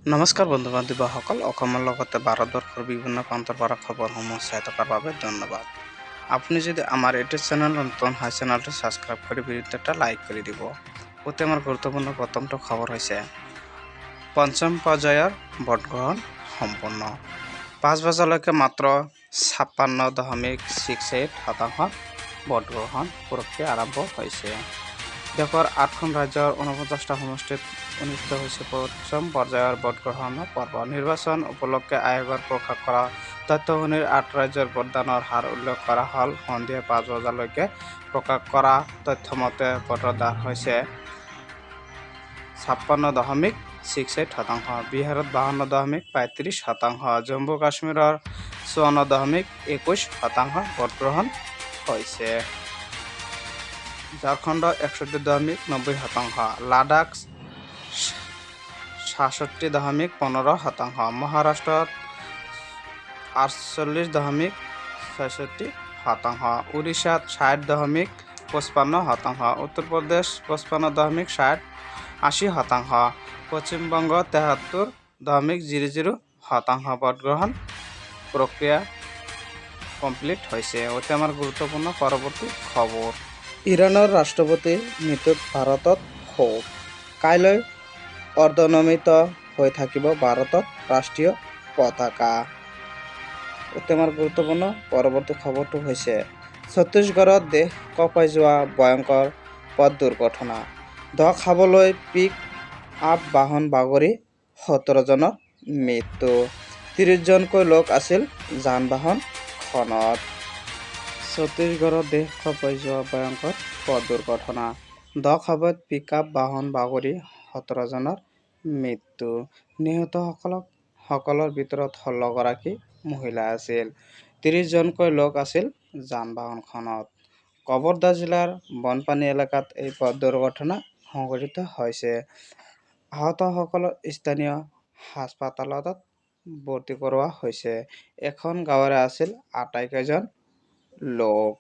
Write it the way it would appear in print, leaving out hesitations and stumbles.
নমস্কাৰ বন্ধু বান্ধৱীসকল, অসমৰ লগতে ভাৰতবৰ্ষৰ বিভিন্ন প্ৰান্তৰ পৰা খবৰসমূহ চাই থকাৰ বাবে ধন্যবাদ। আপুনি যদি আমাৰ ইউটিউব চেনেল নতুন হয়, চেনেলটো ছাবস্ক্ৰাইব কৰি ভিডিঅ'টো লাইক কৰি দিব। অতি আমাৰ গুৰুত্বপূৰ্ণ প্ৰথমটো খবৰ হৈছে পঞ্চম পৰ্যায়ৰ ভোটগ্ৰহণ সম্পন্ন। 5 বজালৈকে মাত্ৰ 56.68% ভোটগ্ৰহণ প্ৰক্ৰিয়া আৰম্ভ হৈছে। দেশৰ 8খন ৰাজ্যৰ 49টা সমষ্টিত অনুষ্ঠিত হৈছে পঞ্চম পৰ্যায়ৰ ভোটগ্ৰহণ পৰ্ব। নিৰ্বাচন উপলক্ষে আয়োগৰ প্ৰকাশ কৰা তথ্য অনুসৰি 8 ৰাজ্যৰ ভোটদানৰ হাৰ উল্লেখ কৰা হ'ল। সন্ধিয়া 5 বজালৈকে প্ৰকাশ কৰা তথ্য মতে ভোটৰ হাৰ হৈছে 56.68%, বিহাৰত 52.35%, জম্মু কাশ্মীৰৰ 54.21% ভোটগ্ৰহণ হৈছে। ঝাৰখণ্ড 61.90%, লাডাখ 66.15%, মহাৰাষ্ট্ৰত 48.66%, উৰিষ্যাত 60.55%, উত্তৰ প্ৰদেশ 55.80%, পশ্চিমবংগ 73.00% ভোটগ্ৰহণ প্ৰক্ৰিয়া কমপ্লিট হৈছে। অতি আমাৰ গুৰুত্বপূৰ্ণ পৰৱৰ্তী খবৰ। ইৰাণৰ ৰাষ্ট্ৰপতিৰ মৃত্যুত ভাৰতত শোক। কাইলৈ অৰ্ধনমিত হৈ থাকিব ভাৰতৰ ৰাষ্ট্ৰীয় পতাকা। অতি আমাৰ গুৰুত্বপূৰ্ণ পৰৱৰ্তী খবৰটো হৈছে ছত্তীশগড়ত দেশ কঁপাই যোৱা ভয়ংকৰ পথ দুৰ্ঘটনা। ধক খাবলৈ পিক আপ বাহন বাগৰি 17 জনৰ মৃত্যু। 30 জনকৈ লোক আছিল যান-বাহনখনত। ছত্তীশগড়ত দেশ কঁপাই যোৱা ভয়ংকৰ পথ দুৰ্ঘটনা। ধক হাবত পিকআপ বাহন বাগৰি 17 জনৰ মৃত্যু। নিহতসকলৰ ভিতৰত 16 গৰাকী মহিলা আছিল। 30 জনকৈ লোক আছিল যান-বাহনখনত। কবৰদা জিলাৰ বনপানী এলেকাত এই পথ দুৰ্ঘটনা সংঘটিত হৈছে। আহতসকলক স্থানীয় হাস্পতালত ভৰ্তি কৰোৱা হৈছে। এখন গাঁৱৰে আছিল আটাইকেইজন লোক।